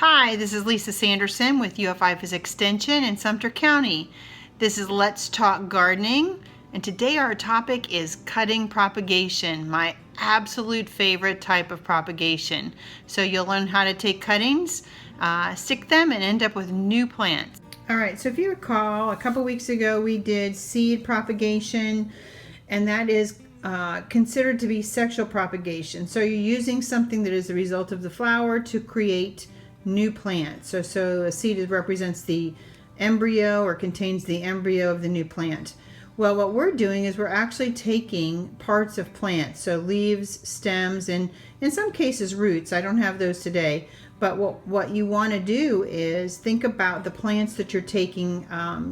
Hi, this is Lisa Sanderson with UF-IFAS Extension in Sumter County. This is Let's Talk Gardening, and today our topic is cutting propagation, my absolute favorite type of propagation. So you'll learn how to take cuttings, stick them, and end up with new plants. Alright, so if you recall, a couple weeks ago we did seed propagation, and that is considered to be sexual propagation. So you're using something that is the result of the flower to create new plants. So a seed represents the embryo or contains the embryo of the new plant. Well, what we're doing is we're actually taking parts of plants, so leaves, stems, and in some cases roots. I don't have those today, but what you want to do is think about the plants that you're taking,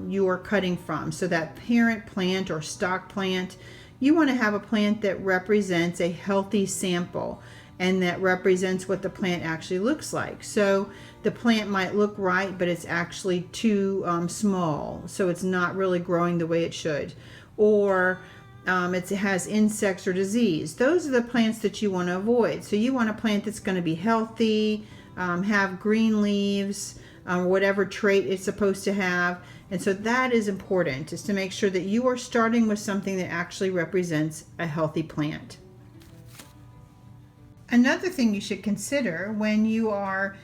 you are cutting from. So that parent plant or stock plant, you want to have a plant that represents a healthy sample and that represents what the plant actually looks like. So the plant might look right, but it's actually too small, so it's not really growing the way it should. Or it has insects or disease. Those are the plants that you want to avoid. So you want a plant that's going to be healthy, have green leaves, whatever trait it's supposed to have. And so that is important, is to make sure that you are starting with something that actually represents a healthy plant. Another thing you should consider when you are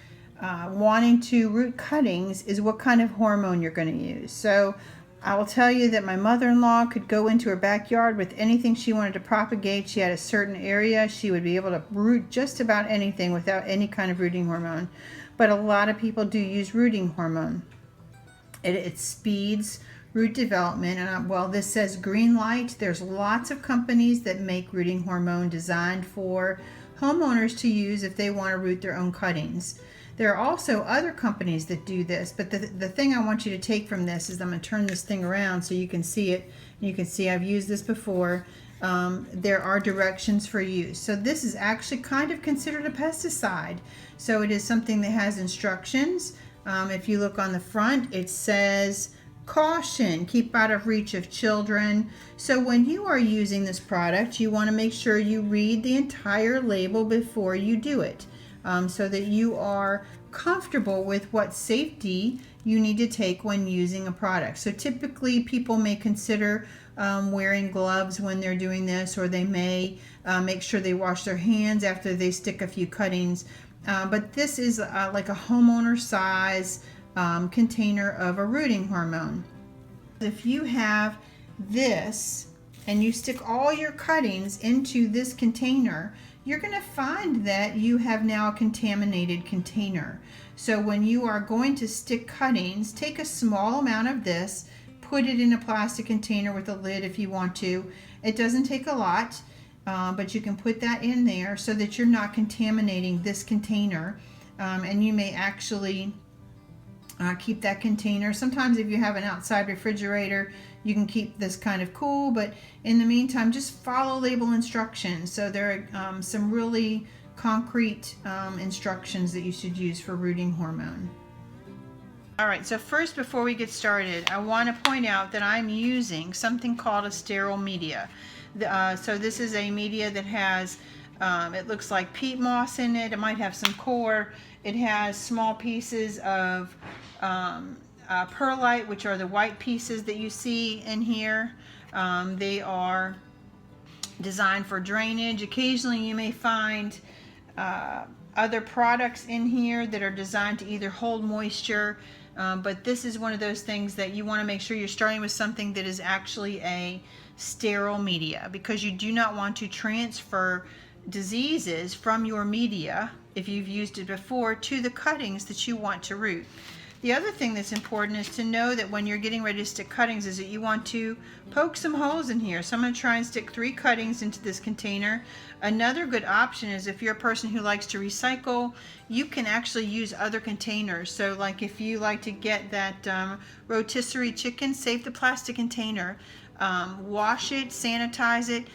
wanting to root cuttings is what kind of hormone you're going to use. So I will tell you that my mother-in-law could go into her backyard with anything she wanted to propagate. She had a certain area. She would be able to root just about anything without any kind of rooting hormone. But a lot of people do use rooting hormone. It speeds root development, and well, this says green light. There's lots of companies that make rooting hormone designed for homeowners to use if they want to root their own cuttings. There are also other companies that do this, but the thing I want you to take from this is I'm going to turn this thing around so you can see it. You can see I've used this before. There are directions for use. So this is actually kind of considered a pesticide. So it is something that has instructions. If you look on the front, it says, caution, keep out of reach of children. So when you are using this product, you want to make sure you read the entire label before you do it, so that you are comfortable with what safety you need to take when using a product. So typically people may consider wearing gloves when they're doing this, or they may make sure they wash their hands after they stick a few cuttings. But this is like a homeowner size container of a rooting hormone. If you have this and you stick all your cuttings into this container, you're going to find that you have now a contaminated container. So when you are going to stick cuttings, take a small amount of this, put it in a plastic container with a lid if you want to. It doesn't take a lot, but you can put that in there so that you're not contaminating this container, and you may actually keep that container. Sometimes if you have an outside refrigerator, you can keep this kind of cool, but in the meantime, just follow label instructions. So there are some really concrete instructions that you should use for rooting hormone. All right, so first, before we get started, I want to point out that I'm using something called a sterile media. So this is a media that has, it looks like peat moss in it. It might have some core. It has small pieces of perlite, which are the white pieces that you see in here. They are designed for drainage. Occasionally you may find other products in here that are designed to either hold moisture, but this is one of those things that you want to make sure you're starting with something that is actually a sterile media, because you do not want to transfer diseases from your media, if you've used it before, to the cuttings that you want to root. The other thing that's important is to know that when you're getting ready to stick cuttings is that you want to poke some holes in here. So I'm going to try and stick 3 cuttings into this container. Another good option is, if you're a person who likes to recycle, you can actually use other containers. So like if you like to get that rotisserie chicken, save the plastic container, wash it, sanitize it,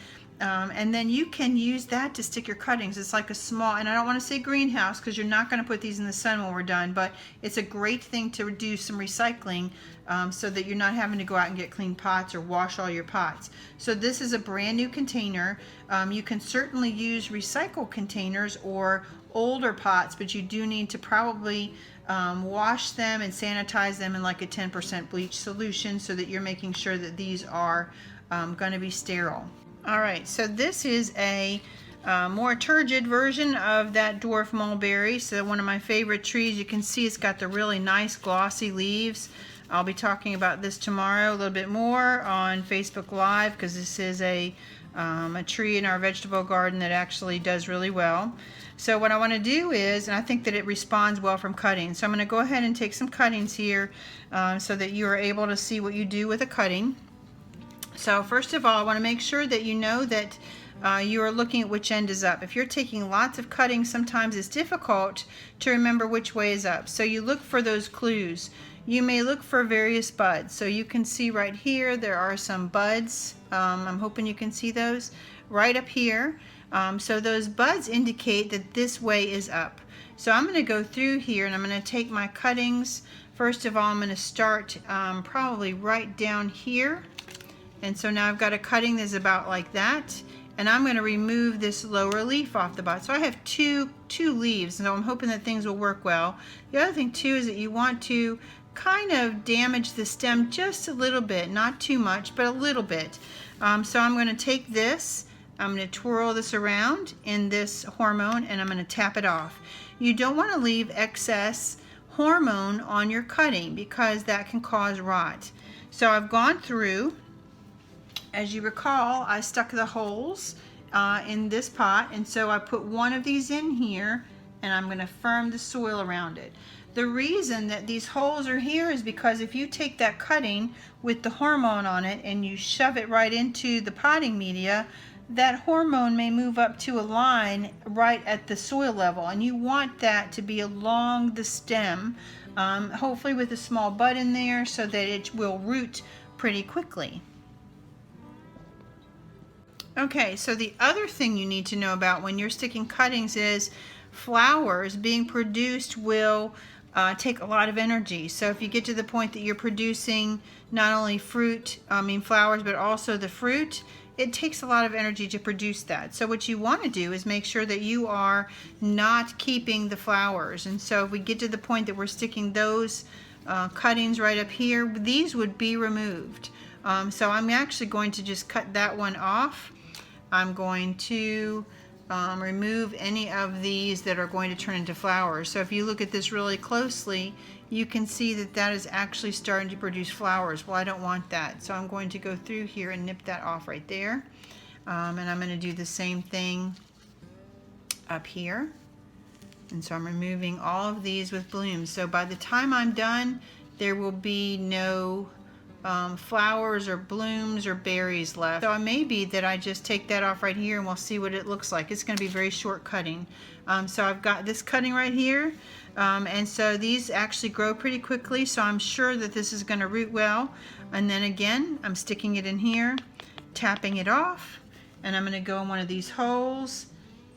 And then you can use that to stick your cuttings. It's like a small, and I don't want to say greenhouse because you're not going to put these in the sun when we're done, but it's a great thing to do some recycling so that you're not having to go out and get clean pots or wash all your pots. So this is a brand new container. You can certainly use recycled containers or older pots, but you do need to probably wash them and sanitize them in like a 10% bleach solution so that you're making sure that these are going to be sterile. All right, so this is a more turgid version of that dwarf mulberry. So one of my favorite trees. You can see it's got the really nice glossy leaves. I'll be talking about this tomorrow a little bit more on Facebook Live because this is a tree in our vegetable garden that actually does really well. So what I want to do is, and I think that it responds well from cutting, so I'm going to go ahead and take some cuttings here so that you are able to see what you do with a cutting. So first of all, I want to make sure that you know that you are looking at which end is up. If you're taking lots of cuttings, sometimes it's difficult to remember which way is up. So you look for those clues. You may look for various buds. So you can see right here, there are some buds. I'm hoping you can see those right up here. So those buds indicate that this way is up. So I'm going to go through here and I'm going to take my cuttings. First of all, I'm going to start probably right down here. And so now I've got a cutting that's about like that, and I'm going to remove this lower leaf off the bottom. So I have two leaves, so I'm hoping that things will work well. The other thing too is that you want to kind of damage the stem just a little bit, not too much, but a little bit. So I'm going to take this, I'm going to twirl this around in this hormone, and I'm going to tap it off. You don't want to leave excess hormone on your cutting because that can cause rot. So I've gone through. As you recall, I stuck the holes in this pot, and so I put one of these in here, and I'm going to firm the soil around it. The reason that these holes are here is because if you take that cutting with the hormone on it and you shove it right into the potting media, that hormone may move up to a line right at the soil level, and you want that to be along the stem, hopefully with a small bud in there so that it will root pretty quickly. Okay, so the other thing you need to know about when you're sticking cuttings is flowers being produced will take a lot of energy. So if you get to the point that you're producing not only flowers, but also the fruit, it takes a lot of energy to produce that. So what you want to do is make sure that you are not keeping the flowers. And so if we get to the point that we're sticking those cuttings right up here, these would be removed. So I'm actually going to just cut that one off. I'm going to remove any of these that are going to turn into flowers. So if you look at this really closely, you can see that that is actually starting to produce flowers. Well, I don't want that. So I'm going to go through here and nip that off right there. And I'm going to do the same thing up here. And so I'm removing all of these with blooms. So by the time I'm done, there will be no flowers or blooms or berries left. So it may be that I just take that off right here and we'll see what it looks like. It's going to be very short cutting. So I've got this cutting right here, and so these actually grow pretty quickly, so I'm sure that this is going to root well. And then again, I'm sticking it in here, tapping it off, and I'm going to go in one of these holes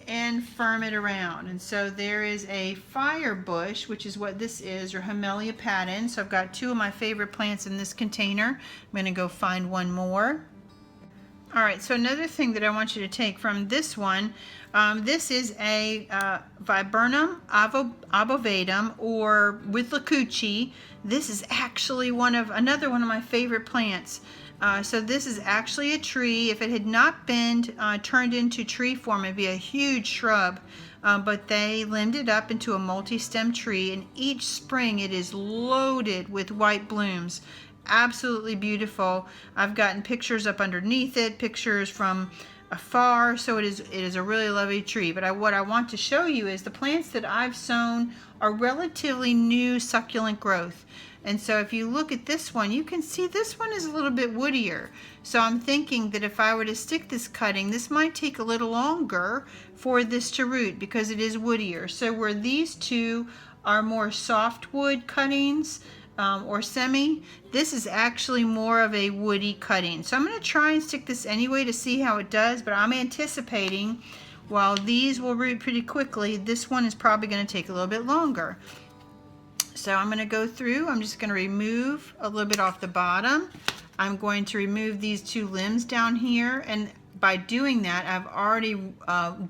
and firm it around. And so there is a fire bush, which is what this is, or Hamelia patens. So I've got two of my favorite plants in this container. I'm going to go find one more. All right, so another thing that I want you to take from this one, this is a Viburnum obovatum, or with Lacucci. This is actually another one of my favorite plants. So this is actually a tree. If it had not been turned into tree form, it'd be a huge shrub. But they limbed it up into a multi-stem tree, and each spring it is loaded with white blooms. Absolutely beautiful. I've gotten pictures up underneath it, pictures from afar, so it is a really lovely tree. But what I want to show you is the plants that I've sown are relatively new succulent growth. And so if you look at this one, you can see this one is a little bit woodier. So I'm thinking that if I were to stick this cutting, this might take a little longer for this to root because it is woodier. So where these two are more softwood cuttings, or semi. This is actually more of a woody cutting. So I'm going to try and stick this anyway to see how it does, but I'm anticipating while these will root pretty quickly, this one is probably going to take a little bit longer. So I'm going to go through, I'm just going to remove a little bit off the bottom. I'm going to remove these two limbs down here, and by doing that I've already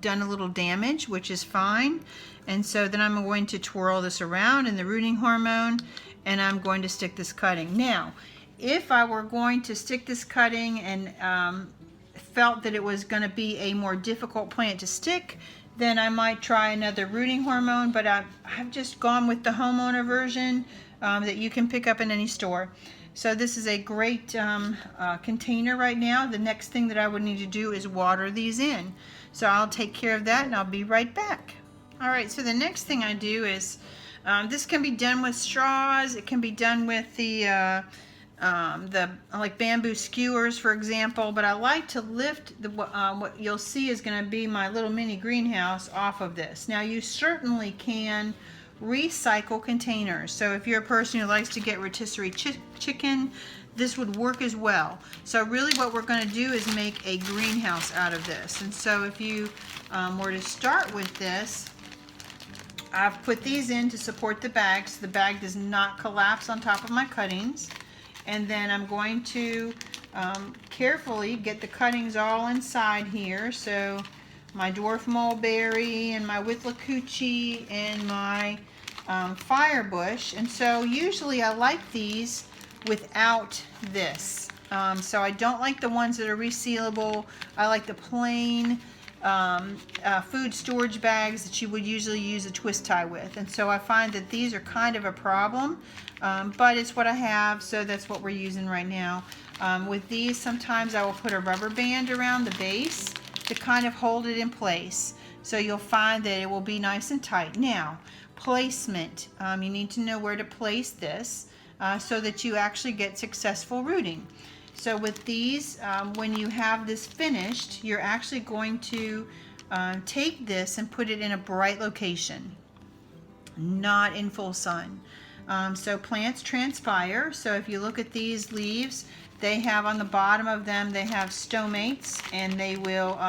done a little damage, which is fine. And so then I'm going to twirl this around in the rooting hormone, and I'm going to stick this cutting. Now, if I were going to stick this cutting and felt that it was going to be a more difficult plant to stick, then I might try another rooting hormone, but I've just gone with the homeowner version that you can pick up in any store. So this is a great container right now. The next thing that I would need to do is water these in. So I'll take care of that and I'll be right back. All right, so the next thing I do is, this can be done with straws, it can be done with the like bamboo skewers, for example, but I like to lift the what you'll see is going to be my little mini greenhouse off of this. Now you certainly can recycle containers, so if you're a person who likes to get rotisserie chicken, this would work as well. So really what we're going to do is make a greenhouse out of this. And so if you were to start with this, I've put these in to support the bag so the bag does not collapse on top of my cuttings. And then I'm going to carefully get the cuttings all inside here. So my dwarf mulberry and my Withlacoochee and my firebush. And so usually I like these without this. So I don't like the ones that are resealable. I like the plain food storage bags that you would usually use a twist tie with. And so I find that these are kind of a problem, but it's what I have, so that's what we're using right now. With these, sometimes I will put a rubber band around the base to kind of hold it in place. So you'll find that it will be nice and tight. Now, placement. You need to know where to place this so that you actually get successful rooting. So with these, when you have this finished, you're actually going to take this and put it in a bright location, not in full sun. So plants transpire. So if you look at these leaves, they have on the bottom of them, they have stomates, and they will,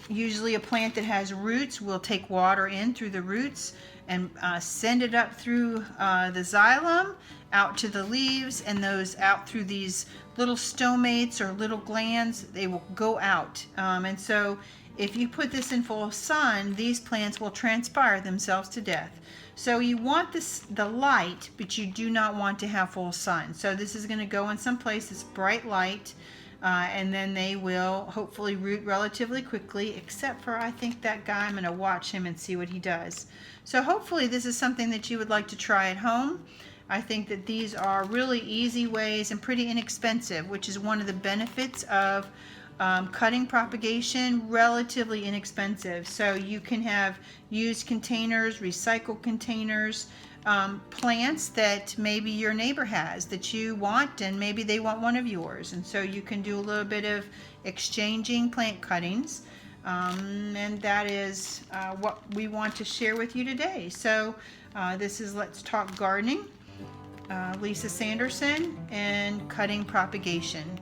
usually a plant that has roots will take water in through the roots and send it up through the xylem out to the leaves, and those out through these little stomates or little glands, they will go out. And so if you put this in full sun, these plants will transpire themselves to death. So you want the light, but you do not want to have full sun. So this is going to go in some place that's bright light, and then they will hopefully root relatively quickly, except for I think that guy, I'm going to watch him and see what he does. So hopefully this is something that you would like to try at home. I think that these are really easy ways and pretty inexpensive, which is one of the benefits of cutting propagation, relatively inexpensive. So you can have used containers, recycled containers, plants that maybe your neighbor has that you want, and maybe they want one of yours. And so you can do a little bit of exchanging plant cuttings. And that is what we want to share with you today. So this is Let's Talk Gardening. Lisa Sanderson and cutting propagation.